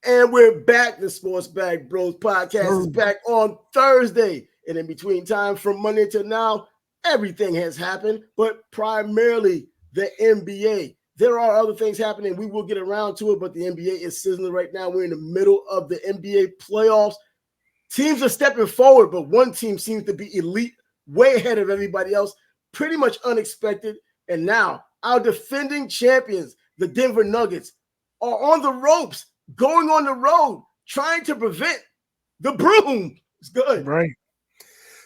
And we're back. The Sports Bag Bros podcast is back on Thursday. And in between time from Monday to now, everything has happened, but primarily the NBA. There are other things happening. We will get around to it, but the NBA is sizzling right now. We're in the middle of the NBA playoffs. Teams are stepping forward, but one team seems to be elite, way ahead of everybody else, pretty much unexpected. And now our defending champions, the Denver Nuggets, are on the ropes, going on the road, trying to prevent the broom. It's good. Right.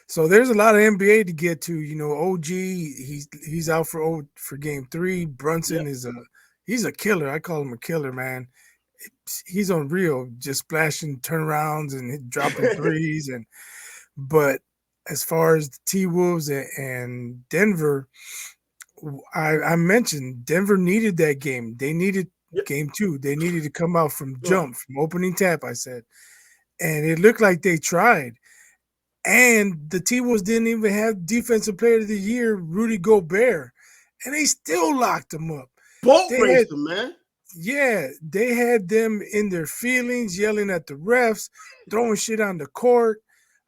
So there's a lot of NBA to get to. You know, OG, he's out for game 3. Brunson he's a killer. I call him a killer, man. He's unreal, just splashing turnarounds and dropping threes. But as far as the T-Wolves and Denver, I mentioned Denver needed that game. They needed game 2. They needed to come out from jump, from opening tap, I said. And it looked like they tried. And the T-Wolves didn't even have Defensive Player of the Year, Rudy Gobert. And they still locked him up. Boat raced them, man. Yeah, they had them in their feelings, yelling at the refs, throwing shit on the court.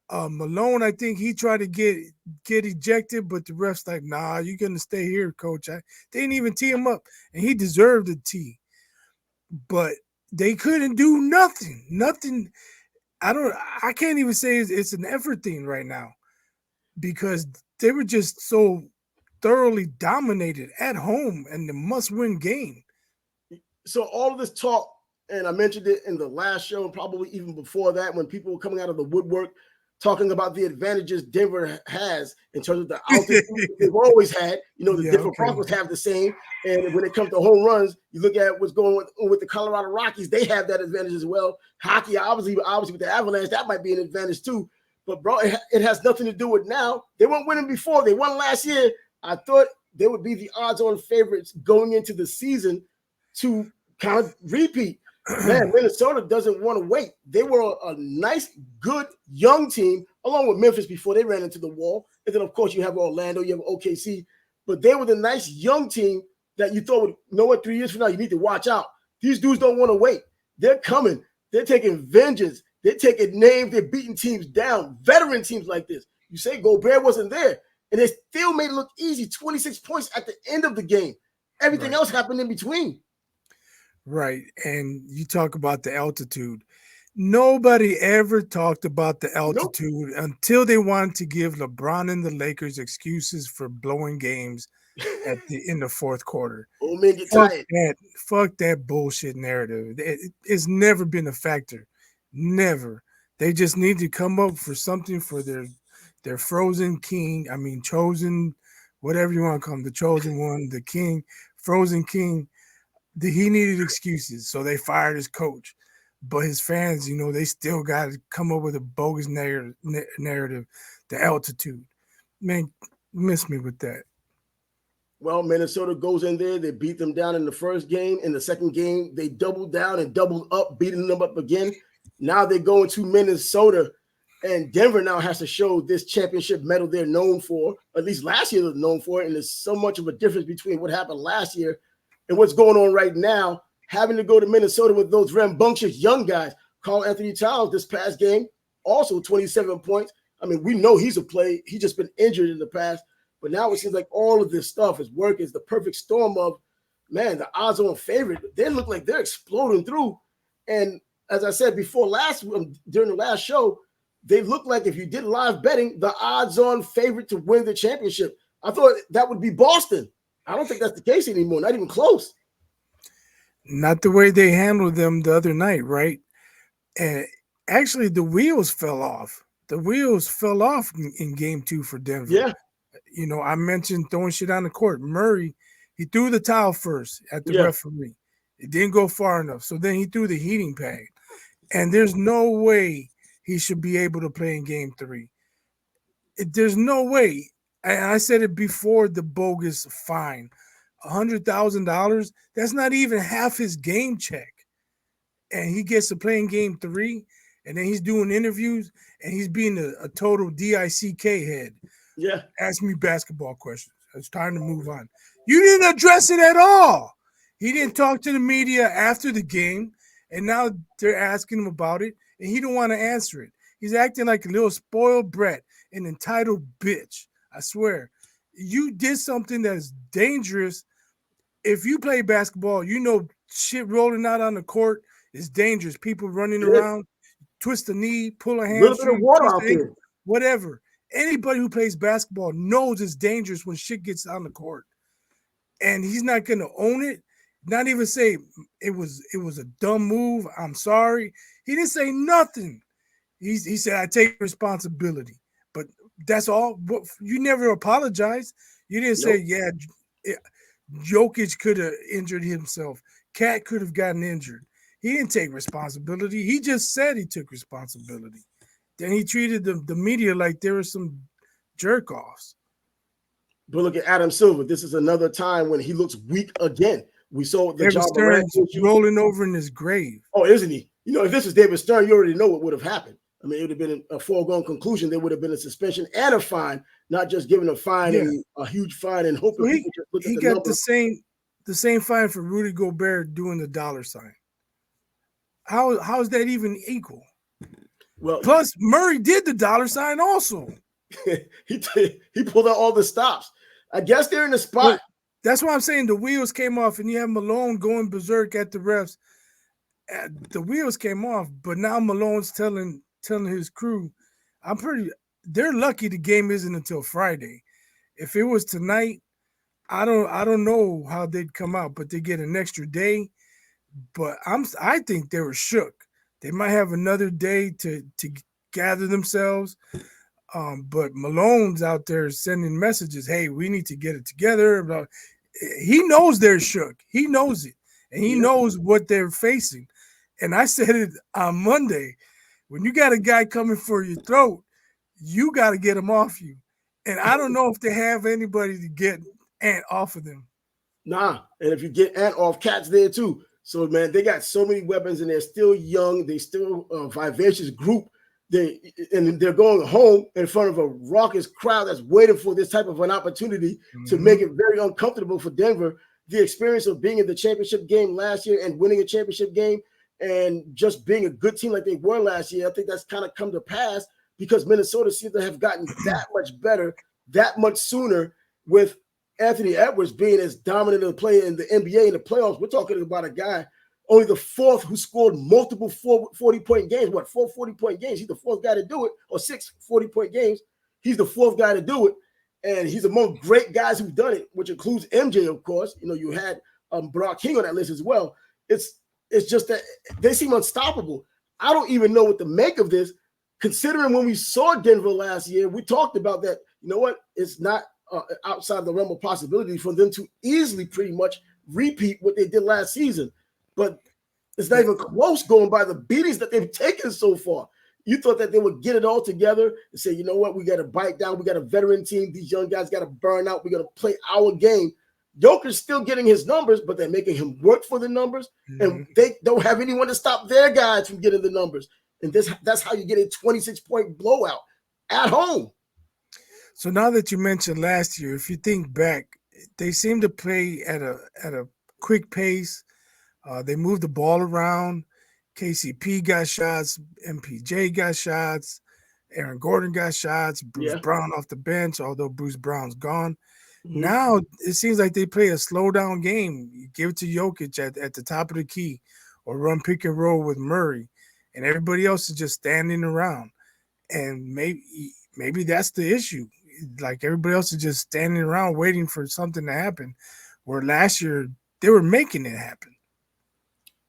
Malone, I think he tried to get ejected, but the ref's like, nah, you're going to stay here, coach. They didn't even tee him up, and he deserved a tee. But they couldn't do nothing. Nothing. I can't even say it's an effort thing right now because they were just so thoroughly dominated at home and the must-win game. So all of this talk, and I mentioned it in the last show, and probably even before that, when people were coming out of the woodwork talking about the advantages Denver has in terms of the altitude they've always had. You know, the Denver Broncos have the same. And when it comes to home runs, you look at what's going on with the Colorado Rockies, they have that advantage as well. Hockey, obviously with the Avalanche, that might be an advantage too. But, bro, it has nothing to do with now. They weren't winning before. They won last year. I thought they would be the odds-on favorites going into the season to kind of repeat. Man, Minnesota doesn't want to wait. They were a nice, good, young team, along with Memphis before they ran into the wall. And then, of course, you have Orlando, you have OKC. But they were the nice, young team that you thought, 3 years from now, you need to watch out. These dudes don't want to wait. They're coming. They're taking vengeance. They're taking names. They're beating teams down, veteran teams like this. You say Gobert wasn't there, and they still made it look easy, 26 points at the end of the game. Everything else happened in between. Right. And you talk about the altitude. Nobody ever talked about the altitude until they wanted to give LeBron and the Lakers excuses for blowing games in the fourth quarter. Old men get tired. Fuck that bullshit narrative. It's never been a factor. Never. They just need to come up for something for their frozen king. I mean, chosen, whatever you want to call him, the chosen one, the king, frozen king. He needed excuses, so they fired his coach. But his fans, they still got to come up with a bogus narrative, the altitude. Man, miss me with that. Well, Minnesota goes in there. They beat them down in the first game. In the second game, they doubled down and doubled up, beating them up again. Now they go into Minnesota, and Denver now has to show this championship medal they're known for. At least last year they're known for it, and there's so much of a difference between what happened last year and what's going on right now, having to go to Minnesota with those rambunctious young guys. Karl Anthony Towns this past game, also 27 points. I mean, we know he's a play. He's just been injured in the past. But now it seems like all of this stuff is working. It's the perfect storm of, man, the odds-on favorite. They look like they're exploding through. And as I said before during the last show, they look like if you did live betting, the odds-on favorite to win the championship. I thought that would be Boston. I don't think that's the case anymore. Not even close. Not the way they handled them the other night, right? And actually, the wheels fell off. The wheels fell off in game 2 for Denver. Yeah. I mentioned throwing shit on the court. Murray, he threw the towel first at the referee. It didn't go far enough. So then he threw the heating pad. And there's no way he should be able to play in game 3. There's no way. And I said it before the bogus fine. $100,000, that's not even half his game check. And he gets to play in game 3, and then he's doing interviews, and he's being a total DICK head. Yeah. Ask me basketball questions. It's time to move on. You didn't address it at all. He didn't talk to the media after the game. And now they're asking him about it, and he don't want to answer it. He's acting like a little spoiled brat, an entitled bitch. I swear. You did something that is dangerous. If you play basketball, you know shit rolling out on the court is dangerous. People running Yeah, around, twist a knee, pull a a little bit of hamstring, water twist out an ankle, there. whatever. Anybody who plays basketball knows it's dangerous when shit gets on the court. And he's not gonna own it, not even say it was a dumb move. I'm sorry. He didn't say nothing. He said, I take responsibility. But that's all. You never apologized. You didn't say, Nope. yeah, Jokic could have injured himself. Cat could have gotten injured. He didn't take responsibility. He just said he took responsibility. Then he treated the media like there were some jerk offs. But look at Adam Silver. This is another time when he looks weak again. We saw the David John Morant Stern's issue. rolling over in his grave. Oh, isn't he? You know, if this is David Stern, you already know what would have happened. I mean, it would have been a foregone conclusion. There would have been a suspension and a fine, not just giving a fine Yeah. and a huge fine and hoping So people just look at he the got number. the same fine for Rudy Gobert doing the dollar sign. How is that even equal? Well, Plus, Murray did the dollar sign also. he pulled out all the stops. I guess they're in the spot. That's why I'm saying the wheels came off, and you have Malone going berserk at the refs. The wheels came off, but now Malone's telling his crew, they're lucky the game isn't until Friday. If it was tonight, I don't know how they'd come out, but they get an extra day. But I think they were shook. They might have another day to gather themselves. But Malone's out there sending messages. Hey, we need to get it together. He knows they're shook. He knows it, and he knows what they're facing. And I said it on Monday. When you got a guy coming for your throat, you got to get him off you. And I don't know if they have anybody to get Ant off of them. Nah, and if you get Ant off, Cat's there too. So, man, they got so many weapons, and they're still young. They still a vivacious group. They're going home in front of a raucous crowd that's waiting for this type of an opportunity to make it very uncomfortable for Denver. The experience of being in the championship game last year and winning a championship game and just being a good team like they were last year, I think that's kind of come to pass because Minnesota seems to have gotten that much better, that much sooner with Anthony Edwards being as dominant a player in the NBA in the playoffs. We're talking about a guy, only the fourth who scored multiple 40-point games. What, 4 40-point games? He's the fourth guy to do it, or 6 40-point games. He's the fourth guy to do it. And he's among great guys who've done it, which includes MJ, of course. You know, you had Brock King on that list as well. It's just that they seem unstoppable. I don't even know what to make of this, considering when we saw Denver last year, we talked about that. You know what? It's not outside the realm of possibility for them to easily pretty much repeat what they did last season. But it's not even close going by the beatings that they've taken so far. You thought that they would get it all together and say, you know what, we got to bite down. We got a veteran team. These young guys got to burn out. We got to play our game. Jokic's still getting his numbers, but they're making him work for the numbers. And they don't have anyone to stop their guys from getting the numbers. And that's how you get a 26-point blowout at home. So now that you mentioned last year, if you think back, they seem to play at a quick pace. They moved the ball around. KCP got shots. MPJ got shots. Aaron Gordon got shots. Bruce Brown off the bench, although Bruce Brown's gone. Now it seems like they play a slow down game. You give it to Jokic at the top of the key or run pick and roll with Murray, and everybody else is just standing around. And maybe that's the issue. Like everybody else is just standing around waiting for something to happen, where last year they were making it happen.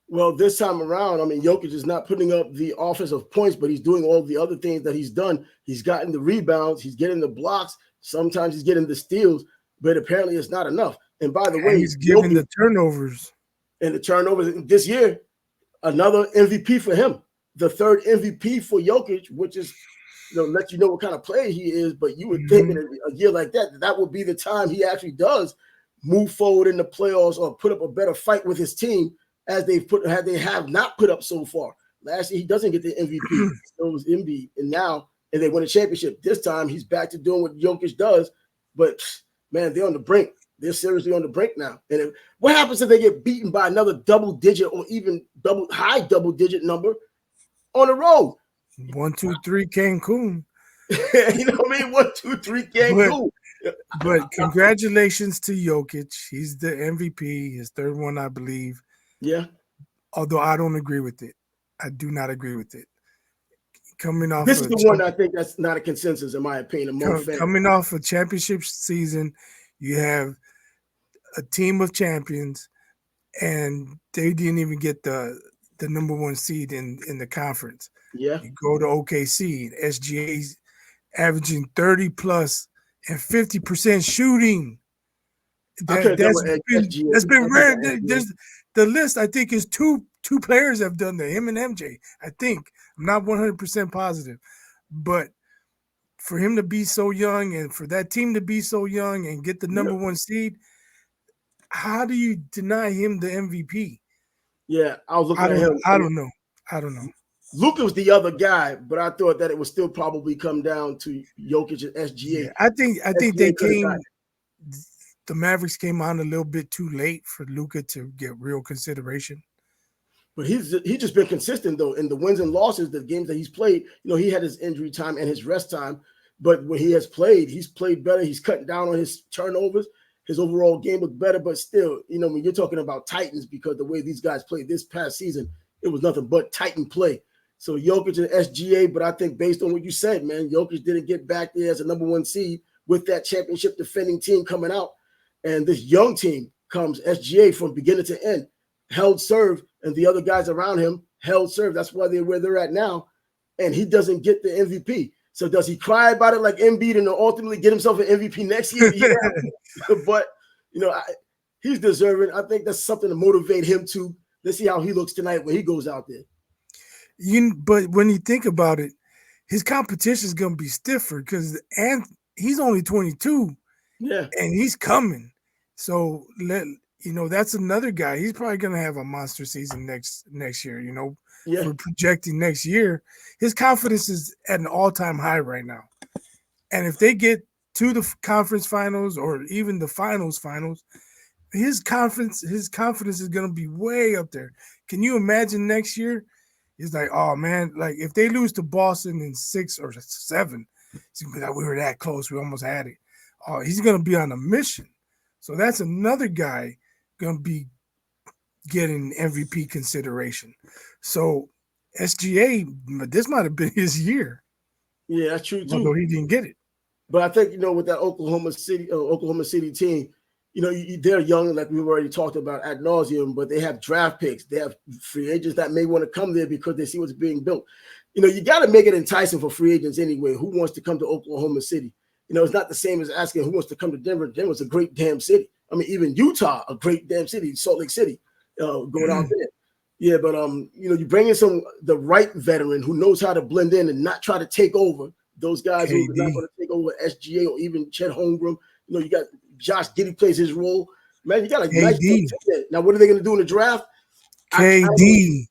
Well, this time around, I mean, Jokic is not putting up the offensive points, but he's doing all the other things that he's done. He's gotten the rebounds. He's getting the blocks. Sometimes he's getting the steals, but apparently it's not enough. And by the way, he's giving the turnovers. And the turnovers this year, another MVP for him. The third MVP for Jokic, which is, let you know what kind of player he is. But you would think in a year like that would be the time he actually does move forward in the playoffs or put up a better fight with his team, as they have not put up so far. Last year, he doesn't get the MVP. So it was Embiid. And they win a championship. This time, he's back to doing what Jokic does. But, man, they're on the brink. they're seriously on the brink now. And what happens if they get beaten by another double digit or even high double digit number on the road? 1, 2, 3 Cancun. You know what I mean? 1, 2, 3 Cancun. But congratulations to Jokic. He's the MVP, his third one, I believe. Yeah. Although I don't agree with it. I do not agree with it. Coming off, this is the one I think that's not a consensus, in my opinion. Coming off a championship season, you have a team of champions, and they didn't even get the number 1 seed in the conference. Yeah. You go to OKC, SGA's averaging 30 plus and 50% shooting. That's been rare. There's the list. I think is two players have done that. Him and MJ. I think I'm not 100% positive, but for him to be so young and for that team to be so young and get the number 1 seed, how do you deny him the MVP? Yeah, I was looking at him. I don't know. Luka was the other guy, but I thought that it would still probably come down to Jokic and SGA. Yeah, I think they came. The Mavericks came on a little bit too late for Luka to get real consideration. But he's just been consistent though in the wins and losses, the games that he's played. You know, he had his injury time and his rest time, but when he has played, he's played better. He's cutting down on his turnovers. His overall game was better, but still, you know, when you're talking about Titans, because the way these guys played this past season, it was nothing but Titan play. So Jokic and SGA, but I think based on what you said, man, Jokic didn't get back there as a number 1 seed with that championship defending team coming out. And this young team comes, SGA, from beginning to end, held serve, and the other guys around him held serve. That's why they're where they're at now. And he doesn't get the MVP. So does he cry about it like Embiid and ultimately get himself an MVP next year? Yeah. But, you know, he's deserving. I think that's something to motivate him to. Let's see how he looks tonight when he goes out there. But when you think about it, his competition is going to be stiffer because he's only 22. Yeah. And he's coming. So, that's another guy. He's probably going to have a monster season next year, Yeah. For projecting next year. His confidence is at an all-time high right now. And if they get to the conference finals or even the finals, his confidence is going to be way up there. Can you imagine next year? It's like, oh, man, like if they lose to Boston in 6 or 7, it's gonna be like, we were that close. We almost had it. Oh, he's going to be on a mission. So that's another guy going to be getting MVP consideration. So SGA, this might have been his year. Yeah, that's true too. Although he didn't get it. But I think, with that Oklahoma City team, they're young, like we've already talked about ad nauseum, but they have draft picks. They have free agents that may want to come there because they see what's being built. You got to make it enticing for free agents anyway. Who wants to come to Oklahoma City? It's not the same as asking who wants to come to Denver. Denver's a great damn city. I mean, even Utah, a great damn city, Salt Lake City, going out there. Yeah, but you bring in the right veteran who knows how to blend in and not try to take over those guys who are not going to take over SGA or even Chet Holmgren. You got Josh Giddey plays his role. Man, you got a nice team there. Now, what are they going to do in the draft? KD.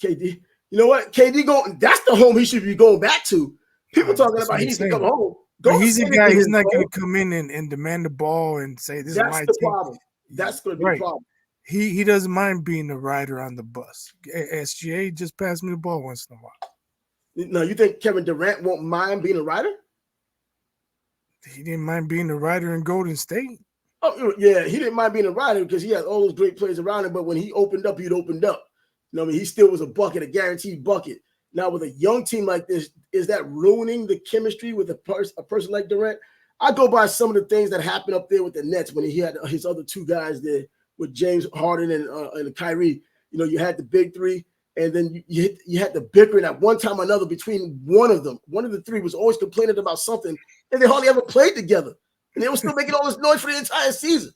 KD. You know what? KD that's the home he should be going back to. People talking about he needs to come home. He's a guy. He's not going to come in and demand the ball and say this is my team. Problem. That's going to be the problem. He doesn't mind being the rider on the bus. SGA just pass me the ball once in a while. No, you think Kevin Durant won't mind being a rider? He didn't mind being a rider in Golden State. Oh yeah, he didn't mind being a rider because he had all those great players around him. But when he opened up, he'd opened up. He still was a guaranteed bucket. Now with a young team like this, is that ruining the chemistry with a person like Durant? I go by some of the things that happened up there with the Nets when he had his other 2 guys there with James Harden and Kyrie. You had the big 3, and then you had the bickering at one time or another between one of them. One of the 3 was always complaining about something, and they hardly ever played together, and they were still making all this noise for the entire season.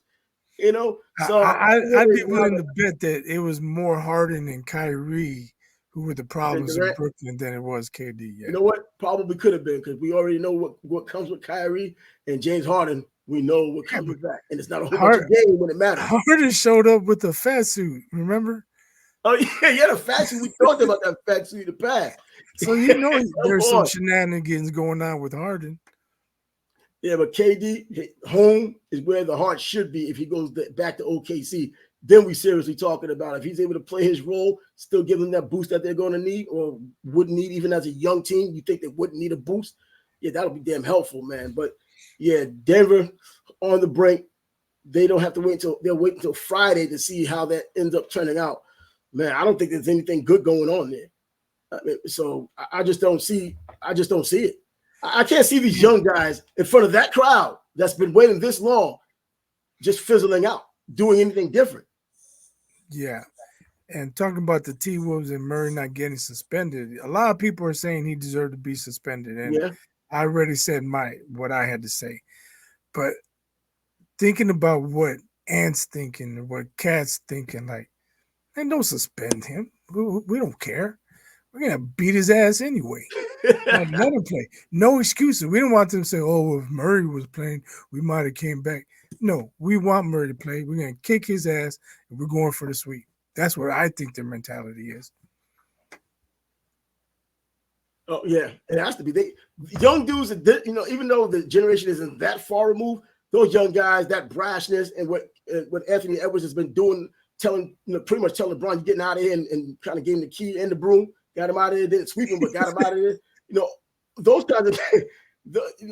So I'd be willing to bet that it was more Harden and Kyrie who were the problems in Brooklyn than it was KD. Yeah. You know what? Probably could have been because we already know what comes with Kyrie and James Harden. We know what comes with that, and it's not a whole bunch of game when it matters. Harden showed up with a fat suit. Remember? Oh yeah, he had a fat suit. We talked about that fat suit in the past. So there's some shenanigans going on with Harden. Yeah, but KD home is where the heart should be if he goes back to OKC. Then we seriously talking about if he's able to play his role, still give them that boost that they're going to need or wouldn't need even as a young team. You think they wouldn't need a boost? Yeah, that'll be damn helpful, man. But yeah, Denver on the brink. They don't have to wait they'll wait until Friday to see how that ends up turning out. Man, I don't think there's anything good going on there. So I just don't see. I just don't see it. I can't see these young guys in front of that crowd that's been waiting this long, just fizzling out, doing anything different. Yeah. And talking about the T. Wolves and Murray not getting suspended, a lot of people are saying he deserved to be suspended. And Yeah. I already said what I had to say. But thinking about what Ant's thinking or what Cat's thinking, like, man, don't suspend him. We don't care. We're gonna beat his ass anyway. Like, let him play. No excuses. We don't want them to say, "Oh, if Murray was playing, we might have came back." No, we want Murray to play. We're gonna kick his ass, and we're going for the sweep. That's what I think their mentality is. Oh yeah, it has to be. They young dudes, even though the generation isn't that far removed, those young guys, that brashness, and what Anthony Edwards has been doing, pretty much telling LeBron, you're getting out of here, and kind of gave him the key and the broom, got him out of there, didn't sweep him, but got him out of there. Those kinds of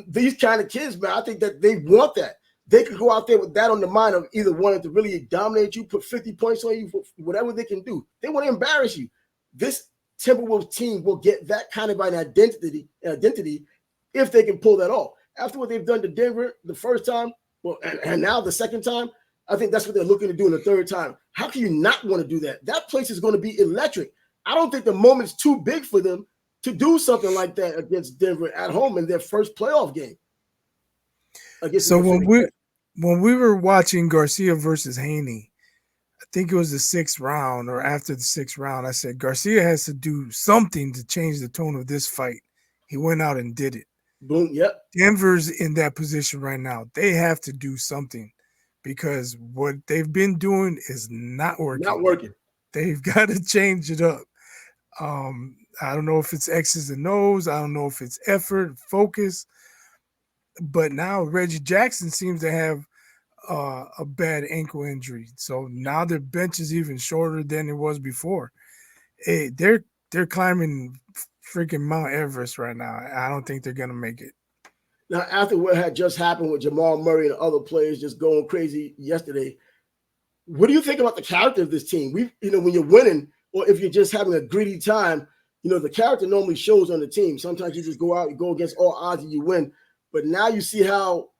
these kind of kids, man. I think that they want that. They could go out there with that on the mind of either wanting to really dominate you, put 50 points on you, whatever they can do. They want to embarrass you. This Timberwolves team will get that kind of an identity if they can pull that off. After what they've done to Denver the first time, well, and now the second time, I think that's what they're looking to do in the third time. How can you not want to do that? That place is going to be electric. I don't think the moment's too big for them to do something like that against Denver at home in their first playoff game. So when we were watching Garcia versus Haney, I think it was the 6th round or after the 6th round, I said Garcia has to do something to change the tone of this fight. He went out and did it. Boom, yep. Denver's in that position right now. They have to do something because what they've been doing is not working. Not working. They've got to change it up. I don't know if it's X's and O's. I don't know if it's effort, focus. But now Reggie Jackson seems to have a bad ankle injury. So now their bench is even shorter than it was before. Hey, they're climbing freaking Mount Everest right now. I don't think they're going to make it. Now, after what had just happened with Jamal Murray and other players just going crazy yesterday, what do you think about the character of this team? When you're winning or if you're just having a gritty time, the character normally shows on the team. Sometimes you just go out, you go against all odds and you win. But now you see how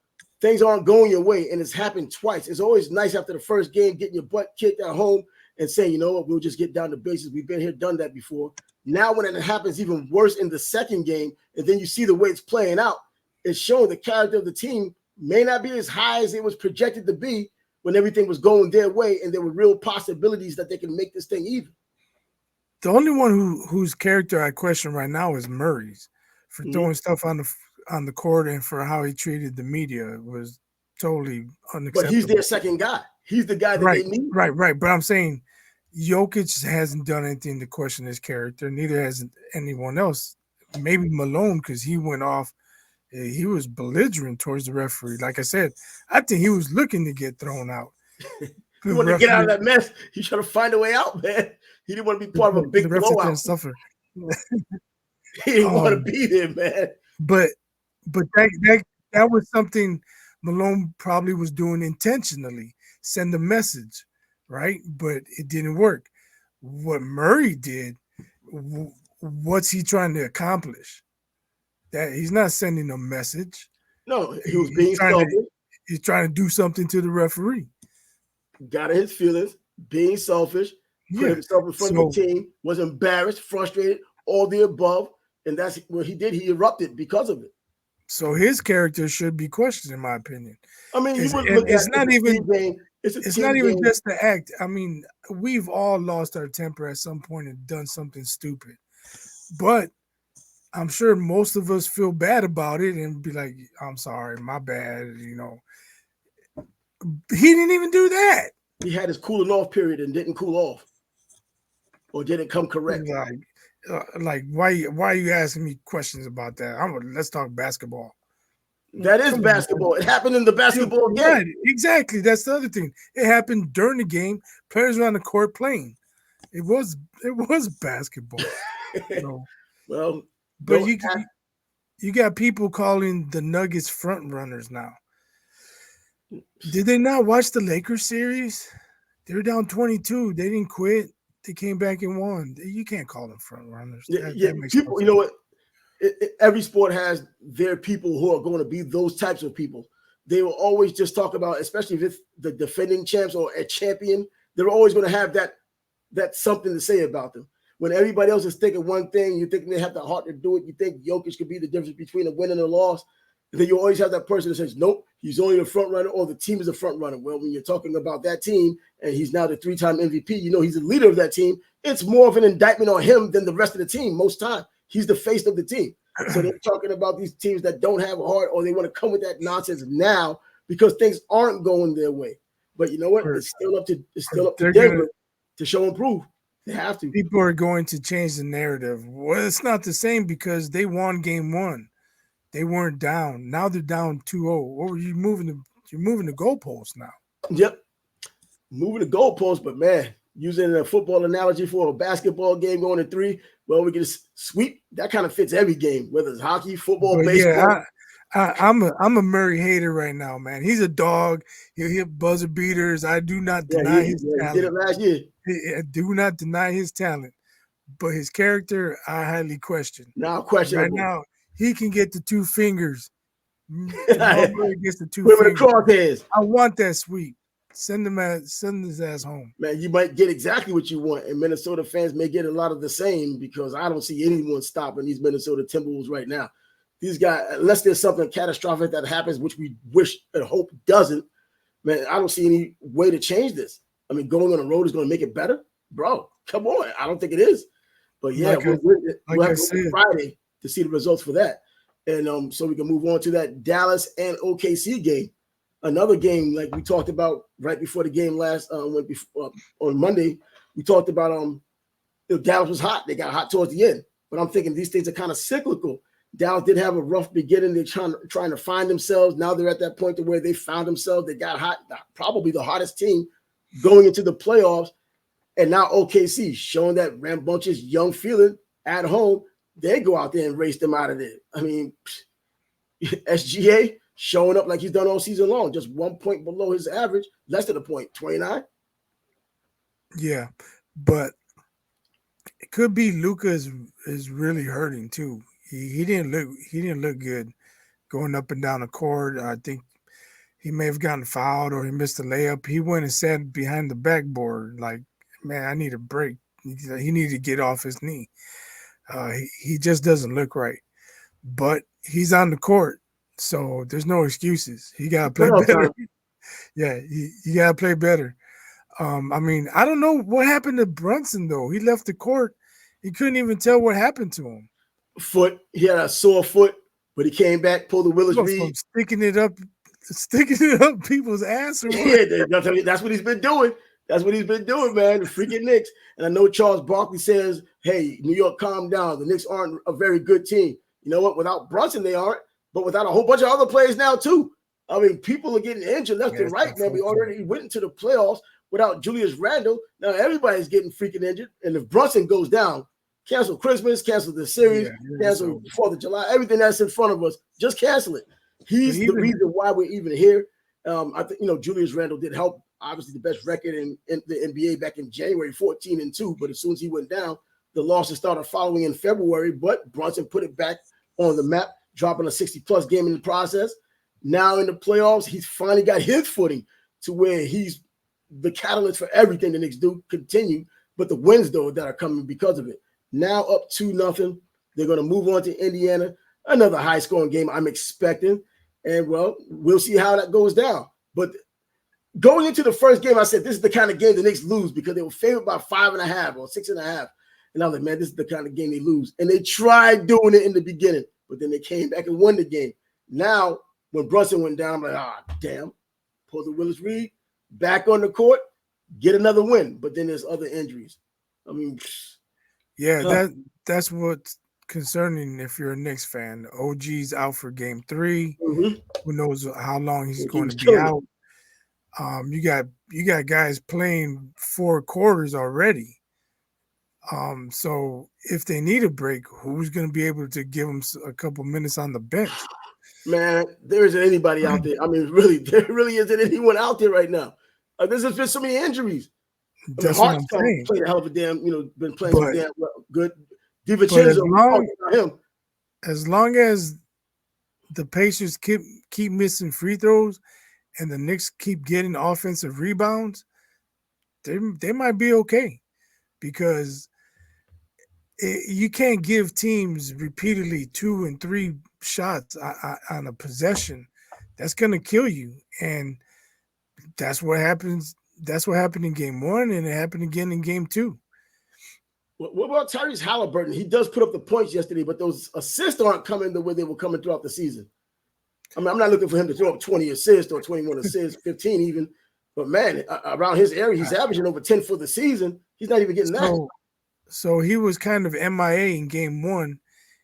things aren't going your way, and it's happened twice. It's always nice after the first game getting your butt kicked at home and saying, you know what, we'll just get down to basics. We've been here, done that before. Now when it happens even worse in the second game, and then you see the way it's playing out, it's showing the character of the team may not be as high as it was projected to be when everything was going their way, and there were real possibilities that they can make this thing even. The only one whose character I question right now is Murray's for throwing stuff on the court and for how he treated the media. It was totally unacceptable. But he's their second guy. He's the guy that they need. Right. But I'm saying Jokic hasn't done anything to question his character. Neither has anyone else. Maybe Malone, because he went off. He was belligerent towards the referee. Like I said, I think he was looking to get thrown out. He wanted to get out of that mess. He tried to find a way out, man. He didn't want to be part of a big blowout. Suffer. He didn't want to be there, man. But that was something Malone probably was doing intentionally, send a message, right? But it didn't work. What Murray did, what's he trying to accomplish? That he's not sending a message. No, he was being selfish. He's trying to do something to the referee. Got in his feelings, being selfish, put himself in front of the team, was embarrassed, frustrated, all the above. And that's what he did. He erupted because of it. So his character should be questioned, in my opinion. I mean, it's not even just the act. I mean, we've all lost our temper at some point and done something stupid. But I'm sure most of us feel bad about it and be like, I'm sorry, my bad, He didn't even do that. He had his cooling off period and didn't cool off. Or didn't come correct. Like why are you asking me questions about that? Let's talk basketball. That is Come on, basketball. It happened in the basketball game. right? Exactly. That's the other thing. It happened during the game. Players were on the court playing. It was basketball. So, Well, but don't you got people calling the Nuggets front runners now. Did they not watch the Lakers series? They were down 22. They didn't quit. They came back and won. You can't call them front runners. That makes no people. You sense. know what? Every sport has their people who are going to be those types of people. They will always just talk about, especially if it's the defending champs or a champion. They're always going to have that something to say about them. When everybody else is thinking one thing, you think they have the heart to do it. You think Jokic could be the difference between a win and a loss. And then you always have that person that says, nope, he's only the front runner or the team is a front runner. Well, when you're talking about that team and he's now the 3-time MVP, you know he's the leader of that team. It's more of an indictment on him than the rest of the team most time. He's the face of the team. So they're talking about these teams that don't have a heart or they want to come with that nonsense now because things aren't going their way. But you know what? It's still up to Denver to show and prove. They have to. People are going to change the narrative. Well, it's not the same because they won game 1. They weren't down. Now they're down 2-0. What were you moving? You're moving the goalposts now. Yep. Moving the goalposts, but man, using a football analogy for a basketball game going to 3, well, we can sweep. That kind of fits every game, whether it's hockey, football, baseball. Yeah, I'm a Murray hater right now, man. He's a dog. He'll hit buzzer beaters. I do not deny his talent. He did it last year. I do not deny his talent, but his character, I highly question. Now, questionable. Right now, he can get the 2 fingers. Murray gets the 2 fingers. With the crosshairs. I want that sweep. Send his ass home. Man, you might get exactly what you want, and Minnesota fans may get a lot of the same because I don't see anyone stopping these Minnesota Timberwolves right now. These guys, unless there's something catastrophic that happens, which we wish and hope doesn't, man, I don't see any way to change this. I mean, going on the road is going to make it better? Bro, come on. I don't think it is. But yeah, we'll have to Friday to see the results for that. And so we can move on to that Dallas and OKC game. Another game like we talked about right before the game on Monday. We talked about Dallas was hot. They got hot towards the end. But I'm thinking these things are kind of cyclical. Dallas did have a rough beginning. They're trying to find themselves. Now they're at that point to where they found themselves. They got hot, probably the hottest team going into the playoffs. And now OKC showing that rambunctious young feeling at home. They go out there and race them out of there. I mean, SGA showing up like he's done all season long, just 1 point below his average, less than a point, 29. Yeah, but it could be Luka is really hurting too. He didn't look good going up and down the court. I think he may have gotten fouled or he missed a layup. He went and sat behind the backboard like, man, I need a break. He needed to get off his knee. He just doesn't look right. But he's on the court, so there's no excuses. He got to play better. Yeah, you got to play better. I mean, I don't know what happened to Brunson, though. He left the court. He couldn't even tell what happened to him. Foot. He had a sore foot, but he came back, pulled the Willis Reed. Sticking it up people's ass. Yeah, that's what he's been doing. That's what he's been doing, man. The freaking Knicks. And I know Charles Barkley says, hey, New York, calm down. The Knicks aren't a very good team. You know what? Without Brunson, they aren't. But without a whole bunch of other players now, too. I mean, people are getting injured left and right, man. We already went into the playoffs without Julius Randle. Now everybody's getting freaking injured. And if Brunson goes down, cancel Christmas, cancel the series, cancel 4th of July, everything that's in front of us, just cancel it. He's the reason why we're even here. I think, Julius Randle did help, obviously, the best record in the NBA back in January, 14-2. But as soon as he went down, the losses started following in February. But Brunson put it back on the map, dropping a 60-plus game in the process. Now in the playoffs, he's finally got his footing to where he's the catalyst for everything the Knicks do continue. But the wins, though, that are coming because of it. Now up 2-0. They're going to move on to Indiana. Another high-scoring game I'm expecting. And, well, we'll see how that goes down. But going into the first game, I said this is the kind of game the Knicks lose because they were favored by 5.5 or 6.5. And I was like, man, this is the kind of game they lose. And they tried doing it in the beginning, but then they came back and won the game. Now, when Brunson went down, I'm like, damn. Pull the Willis Reed, back on the court, get another win. But then there's other injuries. I mean, yeah, that's what concerning if you're a Knicks fan. OG's out for game 3. Mm-hmm. Who knows how long he's He going was to be killing it. out. You got guys playing 4 quarters already. So if they need a break, who's going to be able to give them a couple minutes on the bench? Man, there isn't anybody out there. I mean, really, there really isn't anyone out there right now. There's just been so many injuries. I mean, That's what Hart's I'm saying. played a hell of a damn, been playing some But damn good. but DiVincenzo, we talked about him. as long as the Pacers keep missing free throws and the Knicks keep getting offensive rebounds, they might be okay, because you can't give teams repeatedly 2 and 3 shots on a possession. That's going to kill you. And that's what happens. That's what happened in game 1, and it happened again in game 2. What about Tyrese Halliburton? He does put up the points yesterday, but those assists aren't coming the way they were coming throughout the season. I mean, I'm not looking for him to throw up 20 assists or 21 assists, 15 even. But man, around his area, he's averaging over 10 for the season. He's not even getting that. So he was kind of MIA in game 1.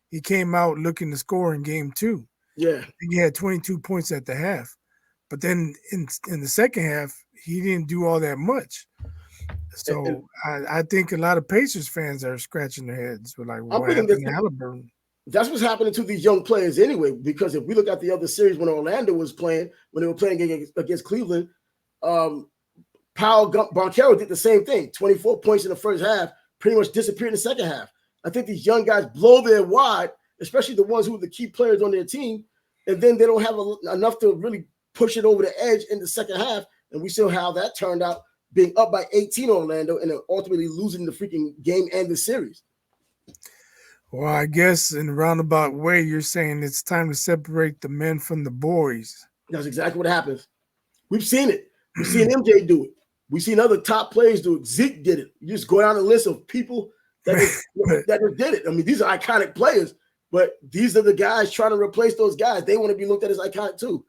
He came out looking to score in game 2. Yeah. He had 22 points at the half. But then in the second half, he didn't do all that much. So I think a lot of Pacers fans are scratching their heads with like, what happened to Halliburton? That's what's happening to these young players anyway, because if we look at the other series when Orlando was playing, when they were playing against Cleveland, Paolo Banchero did the same thing. 24 points in the first half, pretty much disappeared in the second half. I think these young guys blow their wad, especially the ones who are the key players on their team, and then they don't have enough to really push it over the edge in the second half. And we saw how that turned out, being up by 18 Orlando and then ultimately losing the freaking game and the series. Well, I guess in a roundabout way, you're saying it's time to separate the men from the boys. That's exactly what happens. We've seen it. We've seen MJ do it. We've seen other top players do it. Zeke did it. You just go down the list of people that just did it. I mean, these are iconic players, but these are the guys trying to replace those guys. They want to be looked at as iconic too.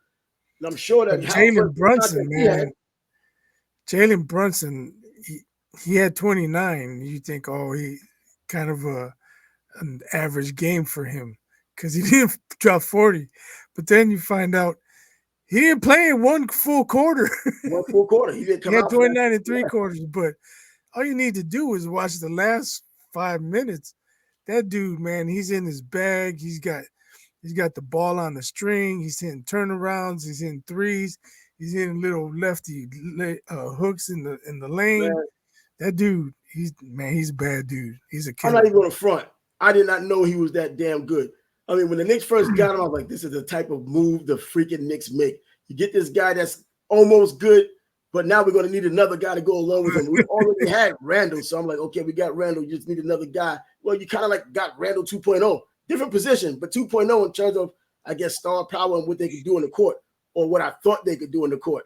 And I'm sure that Jalen Brunson, man. Jalen Brunson, he had 29. You think, oh, he kind of an average game for him because he didn't drop 40. But then you find out he didn't play in one full quarter. One full quarter. He didn't come out. He had 29 and 3 quarters. But all you need to do is watch the last 5 minutes. That dude, man, he's in his bag. He's got the ball on the string. He's hitting turnarounds. He's hitting threes. He's hitting little lefty hooks in the lane. Man. That dude, he's a bad dude. He's a killer. I'm not even going to front. I did not know he was that damn good. I mean, when the Knicks first got him, I was like, this is the type of move the freaking Knicks make. You get this guy that's almost good, but now we're going to need another guy to go along with him. We already had Randall, so I'm like, okay, we got Randall. You just need another guy. Well, you kind of like got Randall 2.0. Different position, but 2.0 in terms of, I guess, star power and what they could do in the court, or what I thought they could do in the court.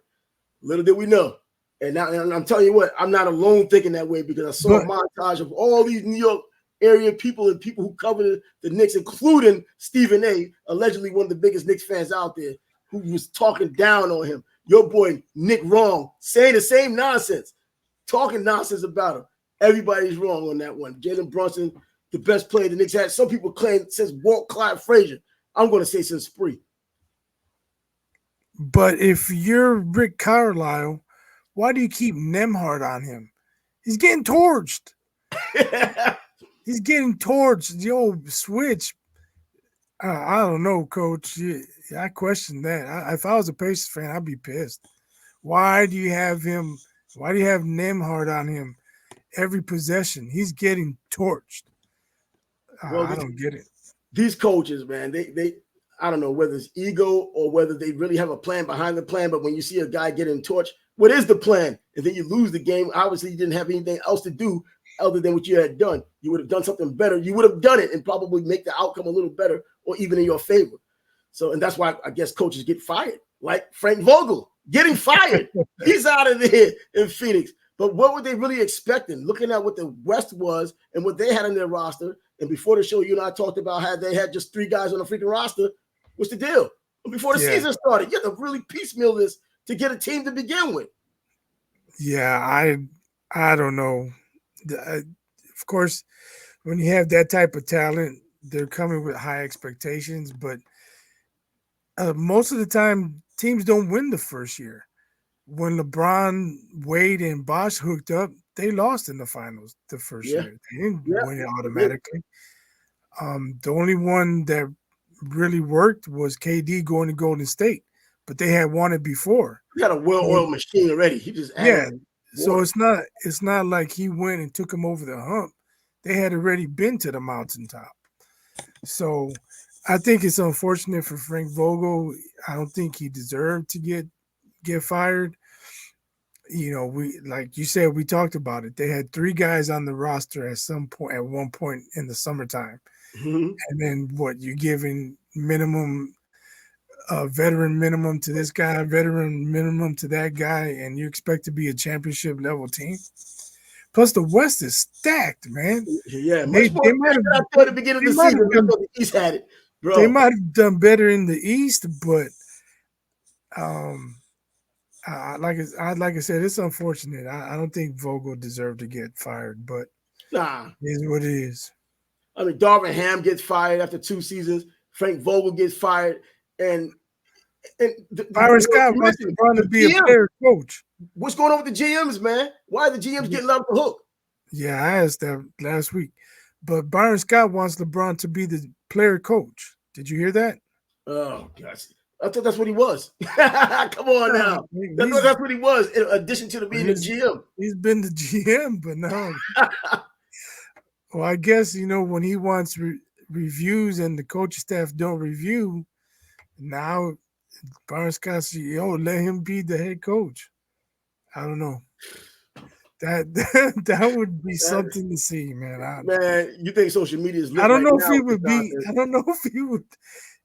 Little did we know. And now, and I'm telling you what, I'm not alone thinking that way, because I saw a montage of all these New York area people and people who covered the Knicks, including Stephen A., allegedly one of the biggest Knicks fans out there, who was talking down on him. Your boy, Nick Wrong, saying the same nonsense, talking nonsense about him. Everybody's wrong on that one. Jalen Brunson, the best player the Knicks had. Some people claim since Walt Clyde Frazier. I'm going to say since Spree. But if you're Rick Carlisle, why do you keep Nembhard on him? He's getting torched. He's getting torched. The old switch. I don't know, Coach. I question that. If I was a Pacers fan, I'd be pissed. Why do you have him? Why do you have Nembhard on him every possession? He's getting torched. I don't get it. These coaches, man, they I don't know whether it's ego or whether they really have a plan behind the plan. But when you see a guy getting torched, what is the plan? And then you lose the game. Obviously, you didn't have anything else to do other than what you had done. You would have done something better. You would have done it and probably make the outcome a little better or even in your favor. So, and that's why I guess coaches get fired, like Frank Vogel getting fired. He's out of there in Phoenix. But what were they really expecting? Looking at what the West was and what they had on their roster. And before the show, you and I talked about how they had just 3 guys on the freaking roster. What's the deal? Before the season started, you have to really piecemeal this to get a team to begin with. Yeah, I don't know. Of course, when you have that type of talent, they're coming with high expectations, but most of the time teams don't win the first year. When LeBron, Wade, and Bosh hooked up, they lost in the finals the first Yeah, year. They didn't yeah, win it they did. automatically. The only one that really worked was KD going to Golden State, but they had won it before. He got a well-oiled machine already. He just Yeah, added so water. it's not like he went and took him over the hump. They had already been to the mountaintop. So I think it's unfortunate for Frank Vogel. I don't think he deserved to get fired. We like you said, we talked about it. They had 3 guys on the roster at one point in the summertime. Mhm. And then what, you're giving veteran minimum to this guy, veteran minimum to that guy, and you expect to be a championship level team. Plus the West is stacked, man. Yeah, They much more they than might have I thought at the beginning of they the might season. have I done thought the East had it, they bro. might have done better in the East, but um like I said, it's unfortunate. I don't think Vogel deserved to get fired, but Nah, it is what it is. I mean, Darvin Ham gets fired after 2 seasons. Frank Vogel gets fired, and Byron Scott you wants mentioned LeBron the to be a GM. player coach. What's going on with the GMs, man? Why are the GMs getting left the hook? Yeah, I asked that last week. But Byron Scott wants LeBron to be the player coach. Did you hear that? Oh gosh, I thought that's what he was. Come on Uh, now, he's that's what he was. In addition to being the he's GM. he's been the GM, but now, well, I guess when he wants reviews and the coaching staff don't review, now Byron Scott CEO let him be the head coach. I don't know. That that would be something to see, man. Man, you think social media is I lit don't right know if now he with this would be. nonsense? I don't know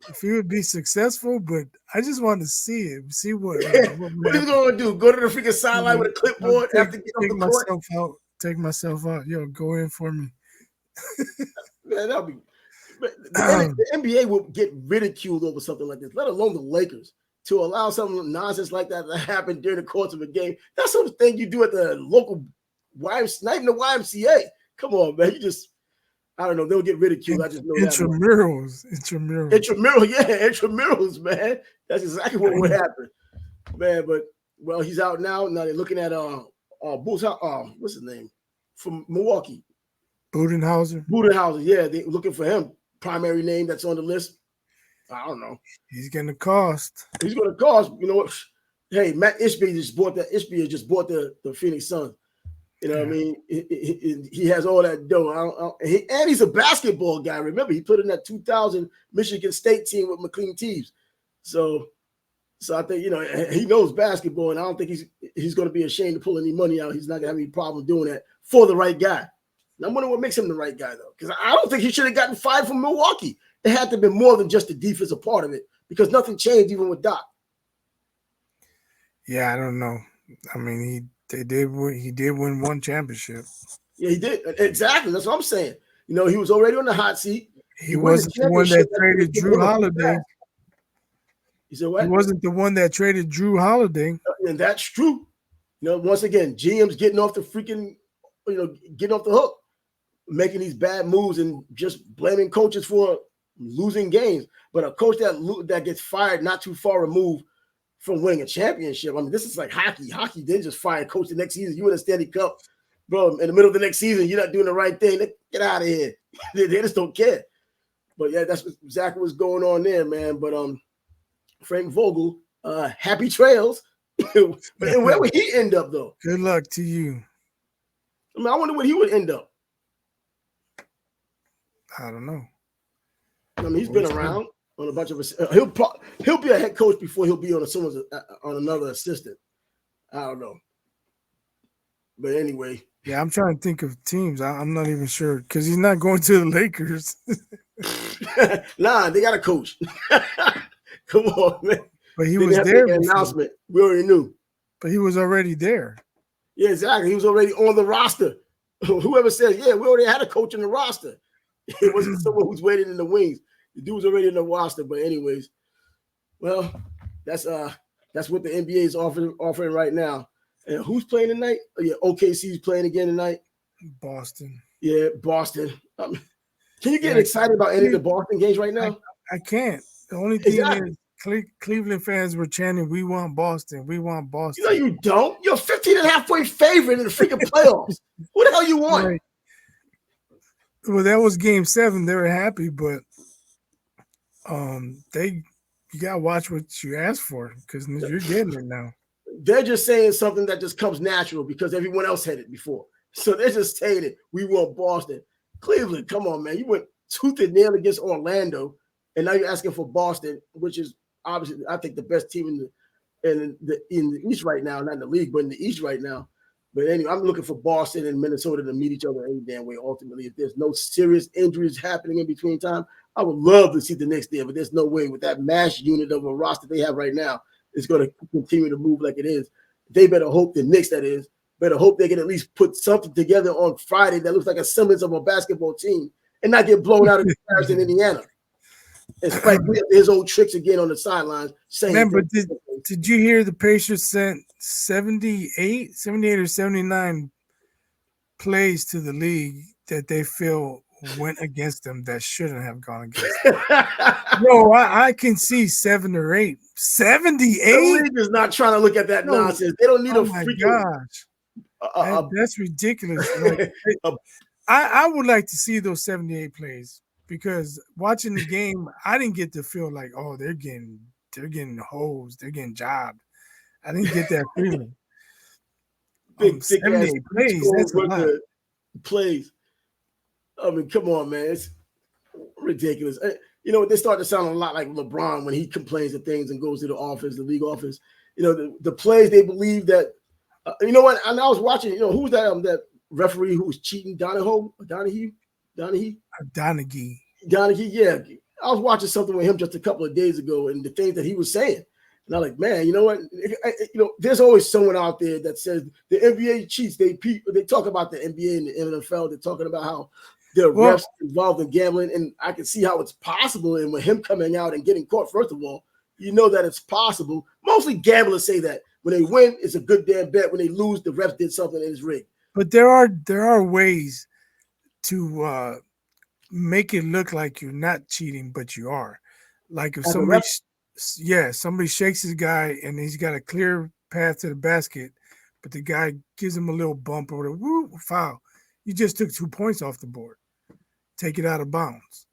if he would be successful, but I just want to see it. See what would What are you happen. going to do? Go to the freaking sideline with a I'll clipboard take after getting off take the court? myself out. Take myself out. Yo, go in for me. Man, that'll be. The NBA will get ridiculed over something like this, let alone the Lakers, to allow something nonsense like that to happen during the course of a game. That's sort of thing you do at the local YMCA, not even the YMCA. Come on, man. I don't know. They'll get ridiculed. I just know that much. Intramural, yeah, intramurals, man. That's exactly what would happen, man. But well, he's out now. Now they're looking at Bulls. What's his name from Milwaukee? Budenhauser. Budenhauser. Yeah, they're looking for him. Primary name that's on the list. I don't know. He's going to cost. He's going to cost. You know what? Hey, Matt Ishbia just bought that. Ishbia just bought the Phoenix Suns. You know what I mean? He has all that dough. And he's a basketball guy. Remember, he put in that 2000 Michigan State team with McLean Teves. So I think, he knows basketball, and I don't think he's going to be ashamed to pull any money out. He's not going to have any problem doing that for the right guy. And I'm wondering what makes him the right guy, though, because I don't think he should have gotten fired from Milwaukee. It had to have been more than just the defensive part of it, because nothing changed even with Doc. Yeah, I don't know. I mean, he did win one championship. Yeah, he did. Exactly. That's what I'm saying. He was already on the hot seat. He wasn't the one that traded Drew Holiday. You said what? He wasn't the one that traded Drew Holiday. And that's true. Once again, GM's getting off the freaking, getting off the hook, making these bad moves and just blaming coaches for losing games. But a coach that gets fired not too far removed from winning a championship. I mean, this is like hockey. Hockey didn't just fire a coach the next season. You win a Stanley Cup, bro. In the middle of the next season, you're not doing the right thing. Get out of here. They just don't care. But yeah, that's exactly what's going on there, man. But Frank Vogel, happy trails. And where would he end up, though? Good luck to you. I mean, I wonder where he would end up. I don't know. I mean, he's been around on a bunch of. He'll be a head coach before he'll be on another assistant. I don't know. But anyway. Yeah, I'm trying to think of teams. I'm not even sure because he's not going to the Lakers. Nah, they got a coach. Come on, man. But he was there. Announcement. We already knew. But he was already there. Yeah, exactly. He was already on the roster. Whoever says, yeah, we already had a coach in the roster. It wasn't someone who's waiting in the wings. The dude was already in the roster. But anyways, well, that's what the NBA is offering right now. And who's playing tonight? Oh, yeah, OKC's playing again tonight. Boston. Yeah, Boston. Can you get excited about any of the Boston games right now? I can't. The only thing is Cleveland fans were chanting, "We want Boston. We want Boston." You know you don't. You're a 15.5-point favorite in the freaking playoffs. What the hell you want? Right. Well, that was game 7. They were happy, but you gotta watch what you ask for because you're getting it now. They're just saying something that just comes natural because everyone else had it before. So they're just saying it. We want Boston. Cleveland, come on, man. You went tooth and nail against Orlando, and now you're asking for Boston, which is obviously, I think, the best team in the East right now, not in the league, but in the East right now. But anyway, I'm looking for Boston and Minnesota to meet each other any damn way. Ultimately, if there's no serious injuries happening in between time, I would love to see the Knicks there, but there's no way with that mash unit of a roster they have right now, it's going to continue to move like it is. They better hope the Knicks, that is, better hope they can at least put something together on Friday that looks like a semblance of a basketball team and not get blown out of comparison in Indiana. And Spike his old tricks again on the sidelines. Man, but did you hear the Pacers sent 78 or 79 plays to the league that they feel went against them that shouldn't have gone against them? No, I can see 7 or 8. 78? The league is not trying to look at that nonsense. They don't need a freaking... That's ridiculous. Like, I would like to see those 78 plays because watching the game, I didn't get to feel like, oh, they're getting hosed, they're getting jobbed. I didn't get that feeling. Big 78 plays, that's a lot. Plays. I mean, come on, man. It's ridiculous. You know, they start to sound a lot like LeBron when he complains of things and goes to the office, the league office. You know, the plays, they believe that, you know what? And I was watching, you know, who's that referee who was cheating? Donahue? Donaghy, yeah. I was watching something with him just a couple of days ago and the things that he was saying. And I'm like, man, you know what? You know, there's always someone out there that says the NBA cheats. They talk about the NBA and the NFL. They're talking about how there are refs involved in gambling. And I can see how it's possible. And with him coming out and getting caught, first of all, you know that it's possible. Mostly gamblers say that. When they win, it's a good damn bet. When they lose, the refs did something and it's rigged. But there are ways to make it look like you're not cheating, but you are. Like if somebody shakes his guy and he's got a clear path to the basket, but the guy gives him a little bump or whatever, foul. You just took 2 points off the board. Take it out of bounds.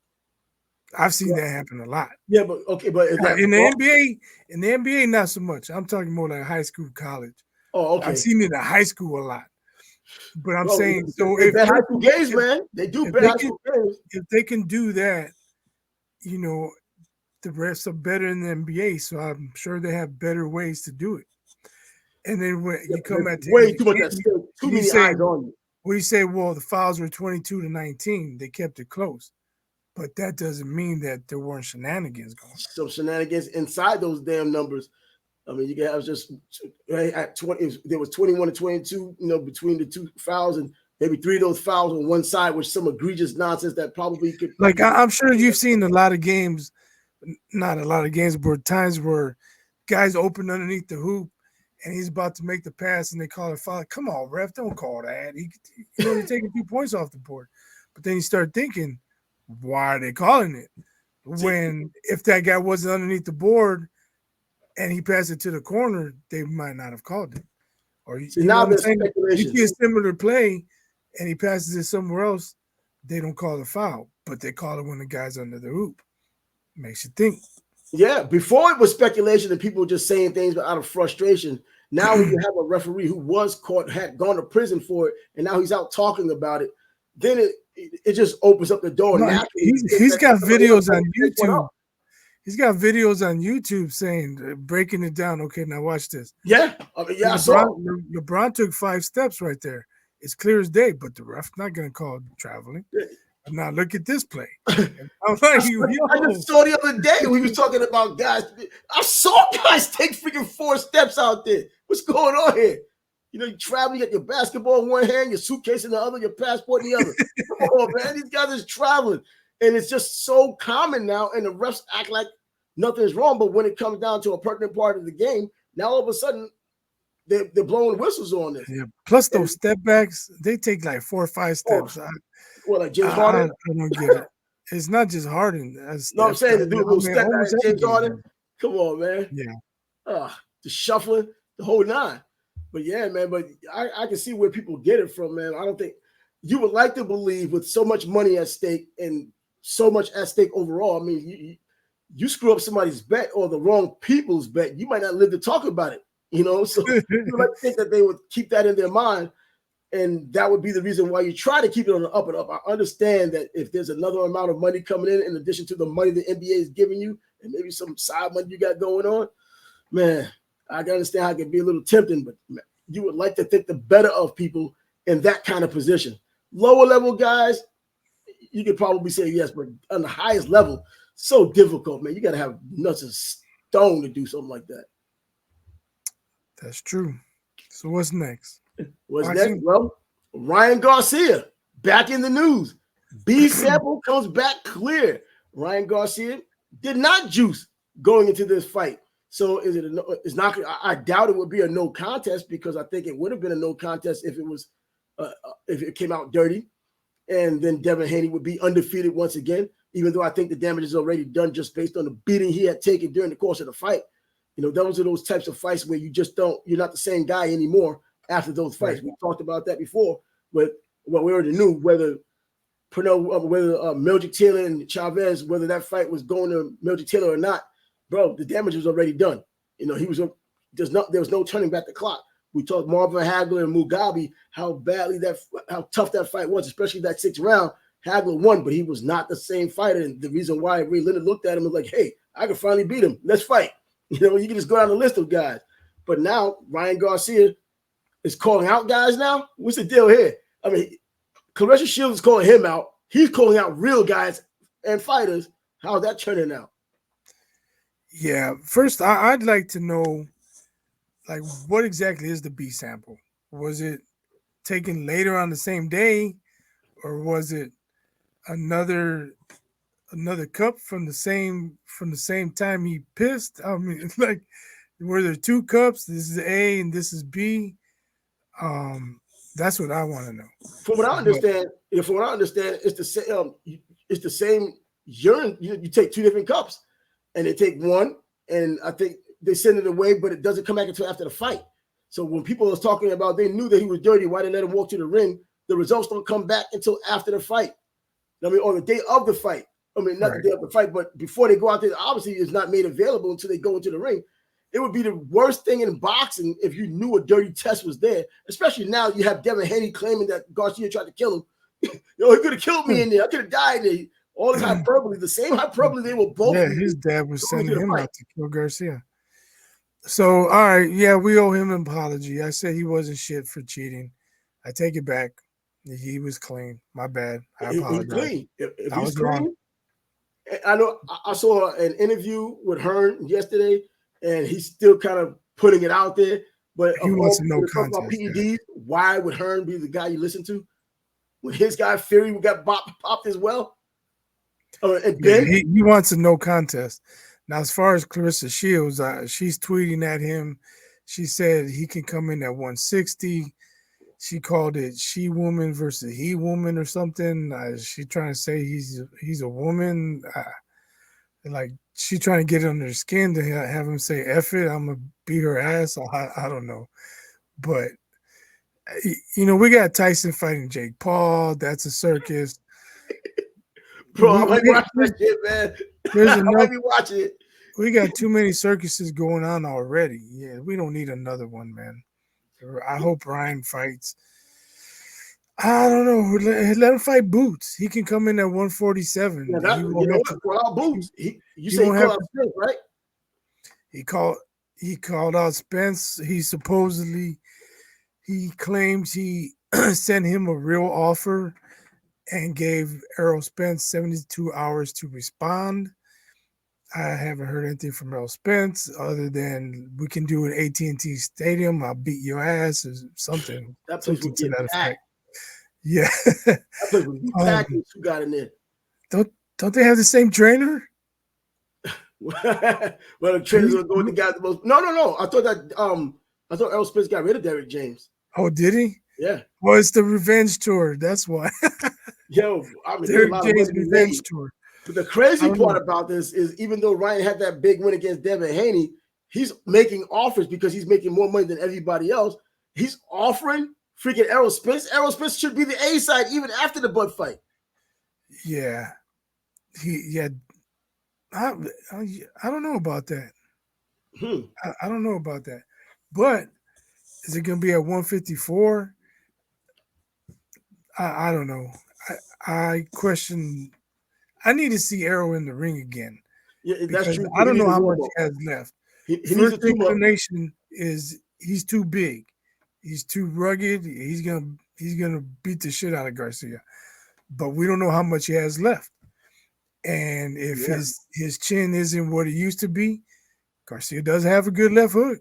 I've seen that happen a lot. Yeah, but okay, but in the NBA, not so much. I'm talking more like high school, college. Oh, okay. I've seen it in high school a lot. But I'm saying, so if high school games, man, they do bad high school games. If they can do that, you know, the refs are better in the NBA, so I'm sure they have better ways to do it. And then when you come at way too much, too many eyes on you. Well, you say, well, the fouls were 22-19. They kept it close. But that doesn't mean that there weren't shenanigans going on. So shenanigans inside those damn numbers. I mean, you can have just at 20. There was 21 and 22, you know, between the two fouls, and maybe 3 of those fouls on one side was some egregious nonsense that probably could. Like I'm sure you've seen a lot of games, not a lot of games, but times where guys open underneath the hoop and he's about to make the pass and they call it foul. Come on, ref, don't call that. You're only taking 2 points off the board. But then you start thinking, why are they calling it? When if that guy wasn't underneath the board and he passed it to the corner, they might not have called it. Or you know what I'm saying? You see a similar play and he passes it somewhere else, they don't call the foul, but they call it when the guy's under the hoop. Makes you think. Yeah, before it was speculation and people were just saying things out of frustration. Now when you have a referee who was caught, had gone to prison for it, and now he's out talking about it, then it just opens up the door. No, he's got videos on YouTube. He's got videos on YouTube saying, breaking it down. Okay, now watch this. Yeah, I mean, yeah, LeBron took 5 steps right there. It's clear as day, but the ref's not going to call traveling. Yeah. Now look at this play. I'm like, I just saw the other day we was talking about guys. I saw guys take freaking 4 steps out there. What's going on here? You know, you travel, you got your basketball in one hand, your suitcase in the other, your passport in the other. Come on, man. These guys are traveling. And it's just so common now, and the refs act like nothing's wrong. But when it comes down to a pertinent part of the game, now all of a sudden they're blowing whistles on this. Yeah. Plus those step backs, they take like 4 or 5 steps. Like James Harden? I don't get it. it's not just Harden. No, I'm saying to do a little step back, almost James everybody Harden. does. Come on, man. Yeah. The shuffling, the whole nine. But yeah, man. But I can see where people get it from, man. I don't think you would like to believe with so much money at stake and so much at stake overall. I mean, you screw up somebody's bet or the wrong people's bet, you might not live to talk about it. So you would like to think that they would keep that in their mind. And that would be the reason why you try to keep it on the up and up. I understand that if there's another amount of money coming in addition to the money the NBA is giving you, and maybe some side money you got going on, man, I can understand how it can be a little tempting, but man, you would like to think the better of people in that kind of position. Lower level guys, you could probably say yes, but on the highest level, so difficult, man. You got to have nuts of stone to do something like that. That's true. So what's next? What's next? Well, Ryan Garcia back in the news. B sample comes back clear. Ryan Garcia did not juice going into this fight. So is it a no? It's not. I doubt it would be a no contest because I think it would have been a no contest if it was if it came out dirty, and then Devin Haney would be undefeated once again. Even though I think the damage is already done just based on the beating he had taken during the course of the fight. Those are those types of fights where you just don't. You're not the same guy anymore after those fights. Right. We talked about that before, but we already knew whether Mildred Taylor and Chavez, whether that fight was going to Mildred Taylor or not, bro, the damage was already done. There was no turning back the clock. We talked Marvin Hagler and Mugabe, how tough that fight was, especially that 6th round. Hagler won, but he was not the same fighter. And the reason why Ray Leonard looked at him was like, hey, I can finally beat him. Let's fight. You can just go down the list of guys. But now Ryan Garcia is calling out guys now. What's the deal here? I mean, Claressa Shields is calling him out. He's calling out real guys and fighters. How's that turning out? Yeah. First, I'd like to know, like, what exactly is the B sample? Was it taken later on the same day, or was it another cup from the same time he pissed? I mean, like, were there 2 cups? This is A and this is B. That's what I want to know. From what I understand, it's the same urine. You take 2 different cups, and they take one, and I think they send it away, but it doesn't come back until after the fight. So when people was talking about they knew that he was dirty, why they let him walk to the ring? The results don't come back until after the fight. I mean, on the day of the fight. I mean, not the day of the fight, but before they go out there, obviously it's not made available until they go into the ring. It would be the worst thing in boxing if you knew a dirty test was there, especially now you have Devin Haney claiming that Garcia tried to kill him. He could have killed me in there. I could have died there. All this hyperbole, the same hyperbole they were both. Yeah, his dad was sending him out to kill Garcia. So, all right, yeah, we owe him an apology. I said he wasn't shit for cheating. I take it back. He was clean. My bad. I apologize. He's clean. If he's clean, wrong. I know I saw an interview with Hearn yesterday, and he's still kind of putting it out there. But he wants to know about PEDs, why would Hearn be the guy you listen to? When his guy Fury got popped as well? And Ben? Yeah, he wants a no contest. Now, as far as Claressa Shields, she's tweeting at him. She said he can come in at 160. She called it she woman versus he woman or something. She trying to say he's a woman. Like she trying to get under her skin to have him say F it. I'm gonna beat her ass. I don't know, but we got Tyson fighting Jake Paul. That's a circus. Bro, I might watch that shit, man. I might be watching it. We got too many circuses going on already. Yeah, we don't need another one, man. I hope Ryan fights. I don't know. Let him fight Boots. He can come in at 147. Yeah, call out Boots. You say he called out Spence, right? He called out Spence. He claims he sent him a real offer and gave Errol Spence 72 hours to respond. I haven't heard anything from Errol Spence other than we can do it at AT&T Stadium. I'll beat your ass or something. That place would get packed. Yeah. That place would be packed with who got in there. Don't they have the same trainer? Well, the trainers will go with the guy the most. No. I thought Errol Spence got rid of Derrick James. Oh, did he? Yeah. Well, it's the revenge tour. That's why. Yo, I mean, Derrick James revenge tour. But the crazy part about this is even though Ryan had that big win against Devin Haney, he's making offers because he's making more money than everybody else. He's offering freaking Errol Spence. Errol Spence should be the A side even after the Bud fight. Yeah. I don't know about that. I don't know about that. But is it going to be at 154? I don't know. I question. I need to see Arrow in the ring again. Yeah, that's true. I don't know how much he has left. He First inclination is he's too big. He's too rugged. He's gonna beat the shit out of Garcia. But we don't know how much he has left. And if his chin isn't what it used to be, Garcia does have a good left hook.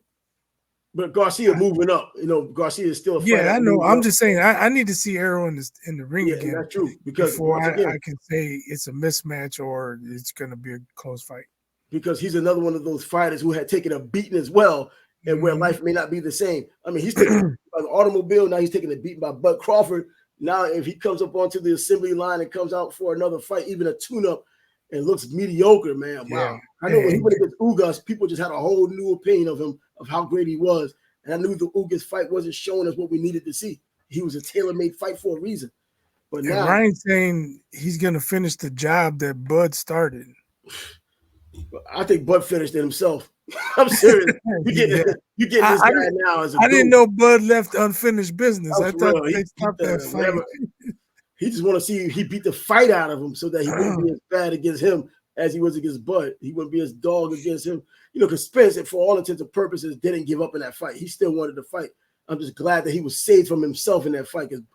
But Garcia moving up, Garcia is still a fighter. Yeah, I know. I'm just saying I need to see Arrow in the ring again. That's true. Because before I can say it's a mismatch or it's going to be a close fight. Because he's another one of those fighters who had taken a beating as well, and where life may not be the same. I mean, he's taking an automobile. Now he's taking a beating by Bud Crawford. Now, if he comes up onto the assembly line and comes out for another fight, even a tune-up, and looks mediocre, man. Wow. Yeah. I know when he went against Ugas, people just had a whole new opinion of him, of how great he was. And I knew the Ugas fight wasn't showing us what we needed to see. He was a tailor-made fight for a reason. But now Ryan's saying he's going to finish the job that Bud started. I think Bud finished it himself. I'm serious. You get this guy now as a I didn't know Bud left unfinished business. I thought they stopped that fight. He just want to see if he beat the fight out of him so that he wouldn't be as bad against him as he was against Bud. He wouldn't be as dog against him. Because Spence, for all intents and purposes, didn't give up in that fight. He still wanted to fight. I'm just glad that he was saved from himself in that fight because